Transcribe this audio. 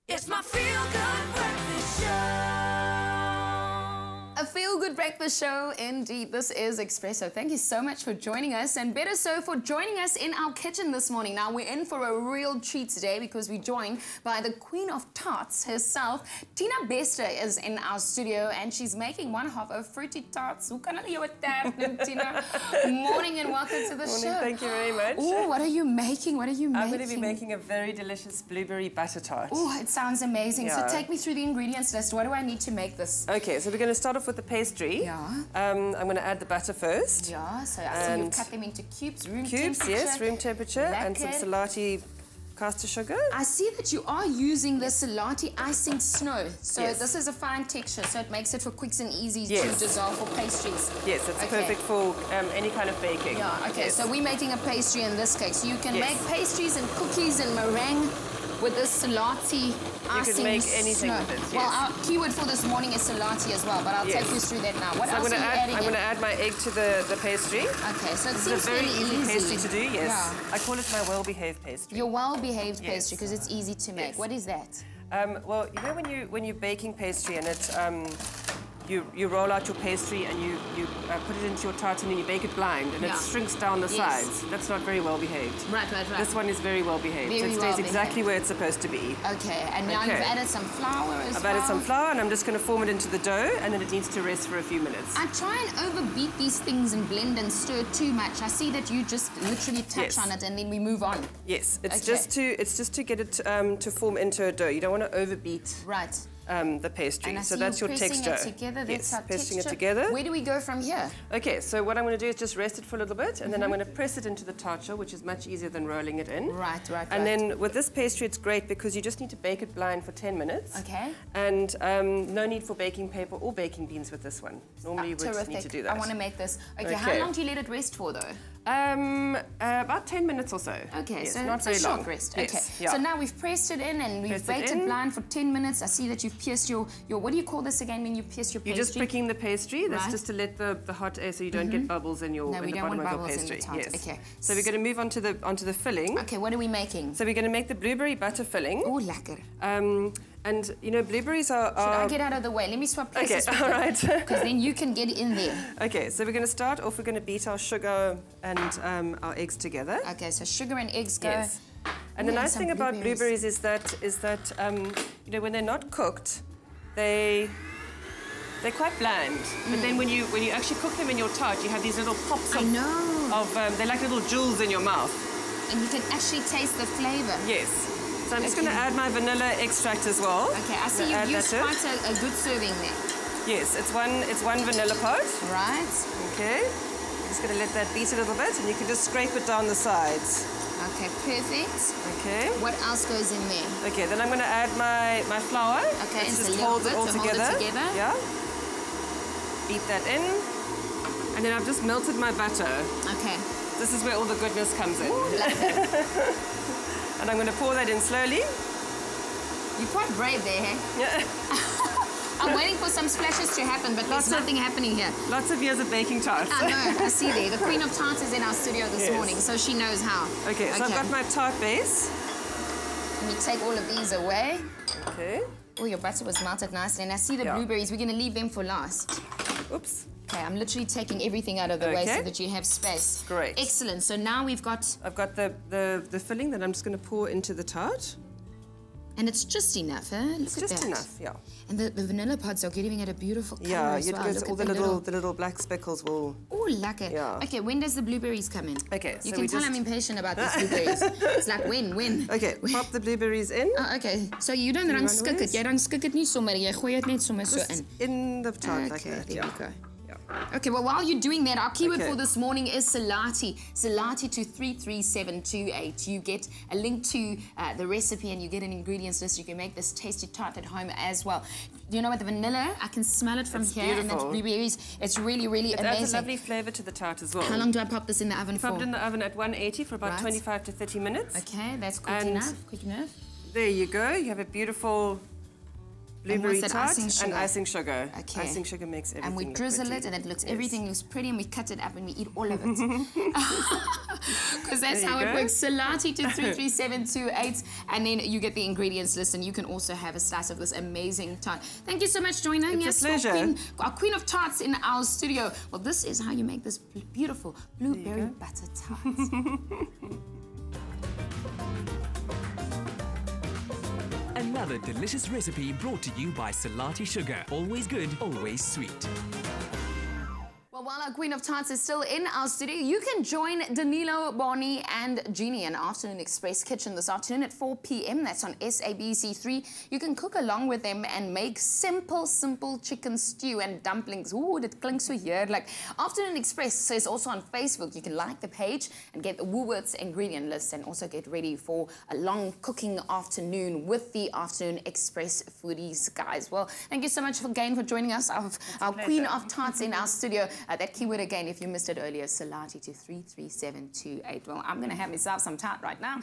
It's my feel-good breakfast show. A feel-good breakfast show indeed. This is Expresso. Thank you so much for joining us, and better so for joining us in our kitchen this morning. Now, we're in for a real treat today because we're joined by the queen of tarts herself. Tina Bester is in our studio, and she's making one half of fruity tarts. Hoe kan hulle jou taart noem, Tina? Morning and welcome to the show. Thank you very much. Oh, what are you making? What are you making? I'm going to be making a very delicious blueberry butter tart. Oh, it sounds amazing. Yeah. So take me through the ingredients list. What do I need to make this? Okay, so we're going to start off with the pastry. Yeah. I'm going to add the butter first. Yeah, so I see you've cut them into cubes, room temperature. Yes, room temperature, and some salati caster sugar. I see that you are using the salati icing snow. So this is a fine texture, so it makes it for quicks and easy to dissolve for pastries. Yes, it's perfect for any kind of baking. Yeah, okay, so we're making a pastry in this case. So you can make pastries and cookies and meringue with this salati icing. You can make anything with it, Well, our keyword for this morning is salati as well, but I'll take you through that now. What else are you adding? I'm going to add my egg to the pastry. Okay, so it seems it's a very easy pastry to do, yes. Yeah. I call it my well-behaved pastry. Your well-behaved pastry, because it's easy to make. What is that? Well, you know when you're baking pastry and it's you roll out your pastry and you put it into your tart and then you bake it blind and it shrinks down the sides. That's not very well behaved. Right. This one is very well behaved. So it stays exactly where it's supposed to be. Okay, and now you've added some flour as well. I've added some flour and I'm just going to form it into the dough and then it needs to rest for a few minutes. I try and overbeat these things and blend and stir too much. I see that you just literally touch on it and then we move on. Yes, it's just to get it to form into a dough. You don't want to overbeat. Right. The pastry. So that's your texture. It together. That's our pressing texture. it together. Where do we go from here? Okay, so what I'm going to do is just rest it for a little bit, and then I'm going to press it into the tart shell, which is much easier than rolling it in. Right. And then with this pastry, it's great because you just need to bake it blind for 10 minutes. Okay. And no need for baking paper or baking beans with this one. Normally you would need to do that. I want to make this. Okay, how long do you let it rest for, though? About 10 minutes or so. Okay, yes, so not it's very a short long. rest. Yes, okay, so now we've pressed it in and we've baked it blind for 10 minutes. I see that you've pierced your what do you call this again when you pierce your pastry? You're just pricking the pastry. That's just to let the hot air so you don't get bubbles in your no, in the bottom of your pastry. Yes. Okay. So we're going to move on to the filling. Okay, what are we making? So we're going to make the blueberry butter filling. Oh, lekker. And you know, blueberries are. Should I get out of the way? Let me swap places. Okay, all right. Because then you can get in there. Okay, so we're going to start off. We're going to beat our sugar and our eggs together. Okay, so sugar and eggs go. Yes. And the nice thing about blueberries is that you know, when they're not cooked, they're quite bland. But then when you actually cook them in your tart, you have these little pops of they're like little jewels in your mouth. And you can actually taste the flavor. Yes. So I'm just going to add my vanilla extract as well. Okay, I see you've used quite a good serving there. Yes, it's one vanilla pod. Right. Okay. I'm just going to let that beat a little bit, and you can just scrape it down the sides. Okay, perfect. Okay. What else goes in there? Okay, then I'm going to add my flour. Okay, and just hold it all together. Yeah. Beat that in. And then I've just melted my butter. Okay. This is where all the goodness comes in. Ooh, and I'm going to pour that in slowly. You're quite brave there, hey? Yeah. I'm waiting for some splashes to happen, but there's nothing happening here. Lots of years of baking tarts. I know, I see there. The Queen of Tarts is in our studio this morning, so she knows how. Okay, so I've got my tart base. Let me take all of these away. Okay. Oh, your butter was melted nicely, and I see the blueberries. We're going to leave them for last. Oops. Okay, I'm literally taking everything out of the way so that you have space. Great. Excellent. So now we've got... I've got the filling that I'm just going to pour into the tart. And it's just enough, huh? It's just enough, yeah. And the vanilla pods are giving it a beautiful color as well. Yeah, all the little black speckles will... Oh, lekker. Yeah. Okay, when does the blueberries come in? Okay, so you can tell I'm impatient about these blueberries. It's like, when? Okay, pop the blueberries in. Oh, okay. So you don't skik it. Jy dan skik it nie sommer. Jy gooi dit net sommer so in. In the tart like that, there we go. Okay, well, while you're doing that, our keyword for this morning is salati. Salati to 33728. You get a link to the recipe and you get an ingredients list. You can make this tasty tart at home as well. You know what, the vanilla, I can smell it from here. Beautiful. And the blueberries, it's really, really amazing. It adds a lovely flavour to the tart as well. How long do I pop this in the oven for? Pop it in the oven at 180 for about 25 to 30 minutes. Okay, that's quick enough. There you go. You have a beautiful blueberry that, tart icing sugar? and icing sugar. Okay. Icing sugar makes everything And we look drizzle pretty. it, and it looks, Yes. everything looks pretty, and we cut it up and we eat all of it. Because that's There how you it go. works. Salati to 33728, and then you get the ingredients list, and you can also have a slice of this amazing tart. Thank you so much for joining It's us. a pleasure. Our queen of tarts in our studio. Well, this is how you make this beautiful blueberry butter tart. Another delicious recipe brought to you by Salati Sugar. Always good, always sweet. Well, while our Queen of Tarts is still in our studio, you can join Danilo, Bonnie and Jeannie in Afternoon Express Kitchen this afternoon at 4 p.m. That's on SABC3. You can cook along with them and make simple chicken stew and dumplings. Ooh, that klinkt so heerlijk. Afternoon Express is also on Facebook. You can like the page and get the Woolworths ingredient list, and also get ready for a long cooking afternoon with the Afternoon Express foodies, guys. Well, thank you so much again for joining us, our Queen of Tarts in our studio. That keyword again, if you missed it earlier, Salati to 33728. Well, I'm going to have myself some tart right now.